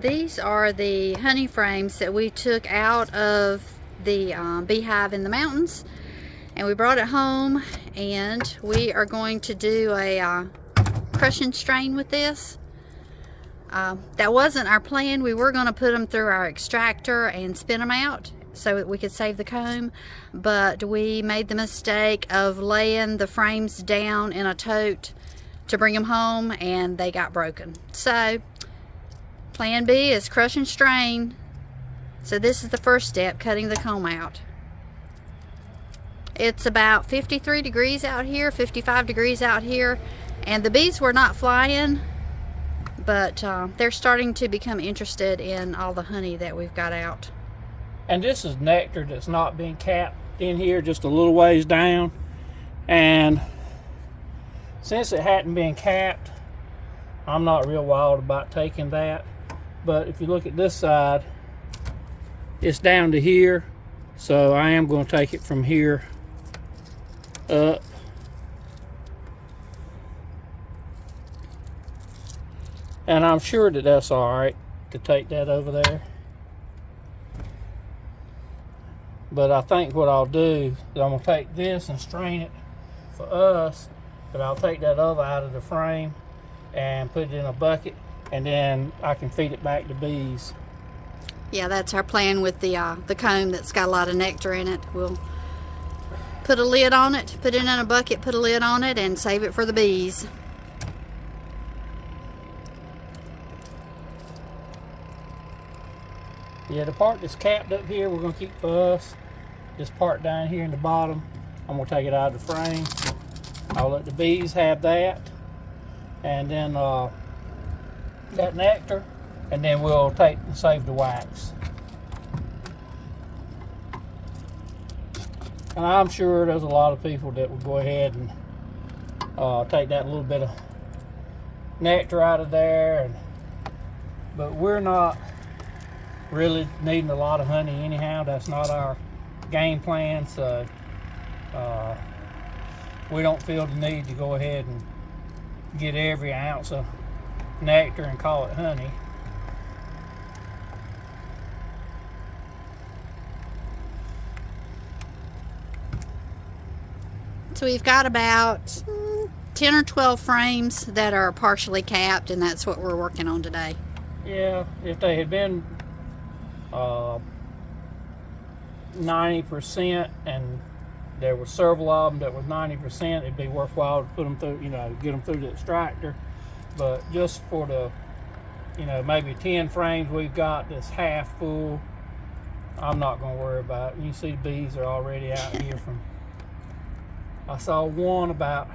These are the honey frames that we took out of the beehive in the mountains, and we brought it home, and we are going to do a crush and strain with this. That wasn't our plan. We were going to put them through our extractor and spin them out so that we could save the comb, but we made the mistake of laying the frames down in a tote to bring them home, and they got broken. So plan B is crush and strain. So this is the first step, cutting the comb out. It's about 53 degrees out here, 55 degrees out here, and the bees were not flying, but they're starting to become interested in all the honey that we've got out. And this is nectar that's not being capped in here, just a little ways down. And since it hadn't been capped, I'm not real wild about taking that. But if you look at this side, it's down to here, so I am going to take it from here up. And I'm sure that that's all right to take that over there. But I think what I'll do is I'm going to take this and strain it for us, but I'll take that other out of the frame and put it in a bucket, and then I can feed it back to bees. Yeah, that's our plan with the comb that's got a lot of nectar in it. We'll put a lid on it, put it in a bucket, put a lid on it, and save it for the bees. Yeah, the part that's capped up here we're going to keep for us. This part down here in the bottom, I'm going to take it out of the frame. I'll let the bees have that, and then that nectar, and then we'll take and save the wax. And I'm sure there's a lot of people that will go ahead and take that little bit of nectar out of there, but we're not really needing a lot of honey anyhow. That's not our game plan, so we don't feel the need to go ahead and get every ounce of nectar and call it honey. So we've got about 10 or 12 frames that are partially capped, and that's what we're working on today. Yeah, if they had been 90% and there were several of them that was 90%, it'd be worthwhile to put them through, get them through the extractor. But just for the, maybe 10 frames we've got that's half full, I'm not going to worry about it. You see the bees are already out here from, I saw one about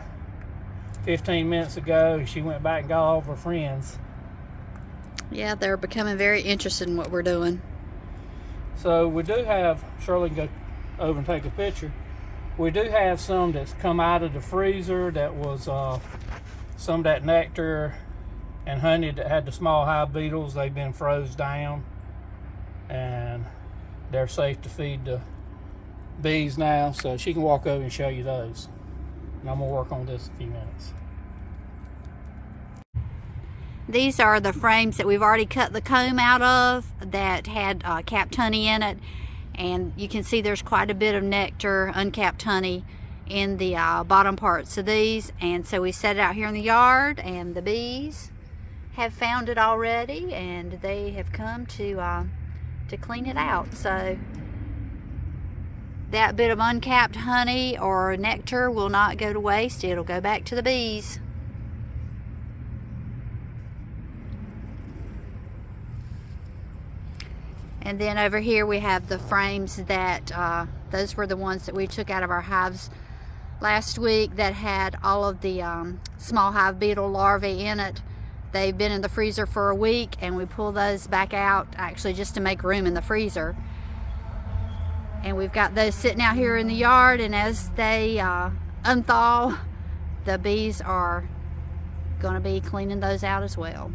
15 minutes ago. She went back and got all of her friends. Yeah, they're becoming very interested in what we're doing. So we do have, Shirley can go over and take a picture. We do have some that's come out of the freezer that was some of that nectar and honey that had the small hive beetles. They've been froze down and they're safe to feed the bees now. So she can walk over and show you those. And I'm gonna work on this in a few minutes. These are the frames that we've already cut the comb out of that had capped honey in it, and you can see there's quite a bit of nectar, uncapped honey in the bottom parts of these. And so we set it out here in the yard, and the bees have found it already, and they have come to clean it out. So that bit of uncapped honey or nectar will not go to waste. It'll go back to the bees. And then over here we have the frames that, those were the ones that we took out of our hives last week that had all of the small hive beetle larvae in it. They've been in the freezer for a week, and we pull those back out actually just to make room in the freezer. And we've got those sitting out here in the yard, and as they unthaw, the bees are going to be cleaning those out as well.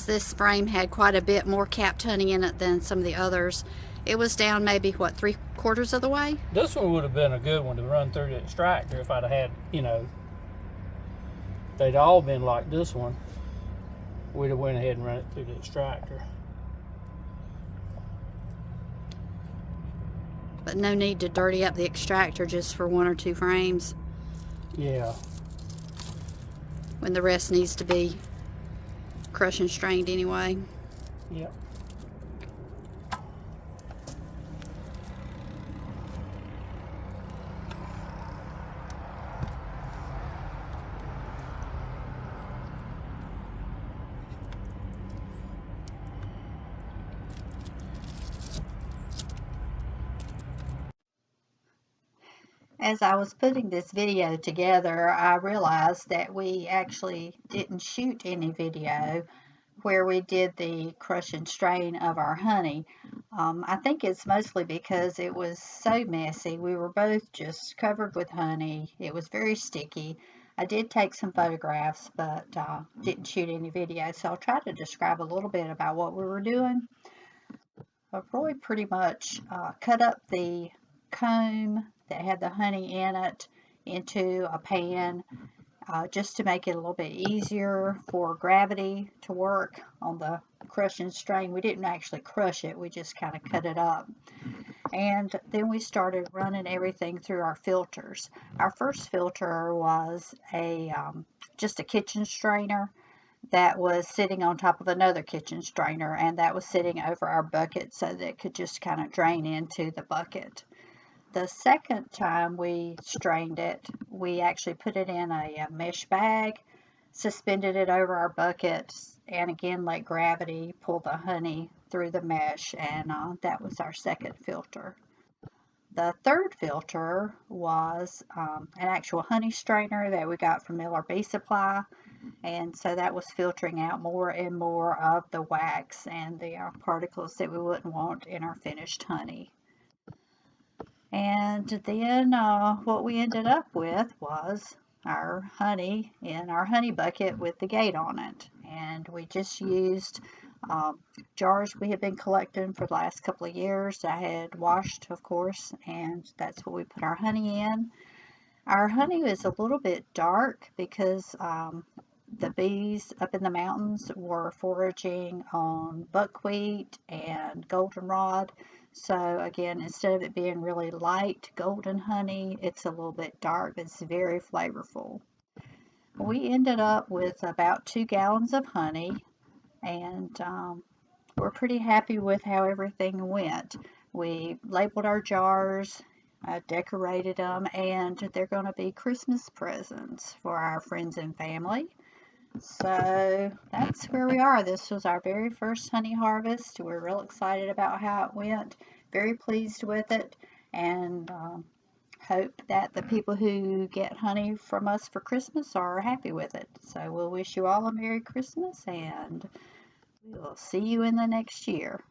this frame had quite a bit more capped honey in it than some of the others. It was down maybe, what, 3/4 of the way? This one would have been a good one to run through the extractor if I'd have had, you know, they'd all been like this one. We'd have went ahead and run it through the extractor. But no need to dirty up the extractor just for 1 or 2 frames Yeah. when the rest needs to be crushed and strained anyway. Yep. As I was putting this video together, I realized that we actually didn't shoot any video where we did the crush and strain of our honey. I think it's mostly because it was so messy. We were both just covered with honey. It was very sticky. I did take some photographs, but didn't shoot any video. So I'll try to describe a little bit about what we were doing. Roy pretty much cut up the comb that had the honey in it into a pan just to make it a little bit easier for gravity to work on the crush and strain. We didn't actually crush it, we just kind of cut it up. And then we started running everything through our filters. Our first filter was just a kitchen strainer that was sitting on top of another kitchen strainer, and that was sitting over our bucket so that it could just kind of drain into the bucket. The second time we strained it, we actually put it in a mesh bag, suspended it over our bucket, and again let gravity pull the honey through the mesh, and that was our second filter. The third filter was an actual honey strainer that we got from LRB Supply, and so that was filtering out more and more of the wax and the particles that we wouldn't want in our finished honey. And then what we ended up with was our honey in our honey bucket with the gate on it. And we just used jars we had been collecting for the last couple of years. I had washed, of course, and that's what we put our honey in. Our honey is a little bit dark because the bees up in the mountains were foraging on buckwheat and goldenrod. So again, instead of it being really light golden honey, it's a little bit dark. It's very flavorful. We ended up with about 2 gallons of honey, and we're pretty happy with how everything went. We labeled our jars, decorated them, and they're going to be Christmas presents for our friends and family. So that's where we are. This was our very first honey harvest. We're real excited about how it went, very pleased with it, and hope that the people who get honey from us for Christmas are happy with it. So we'll wish you all a Merry Christmas, and we'll see you in the next year.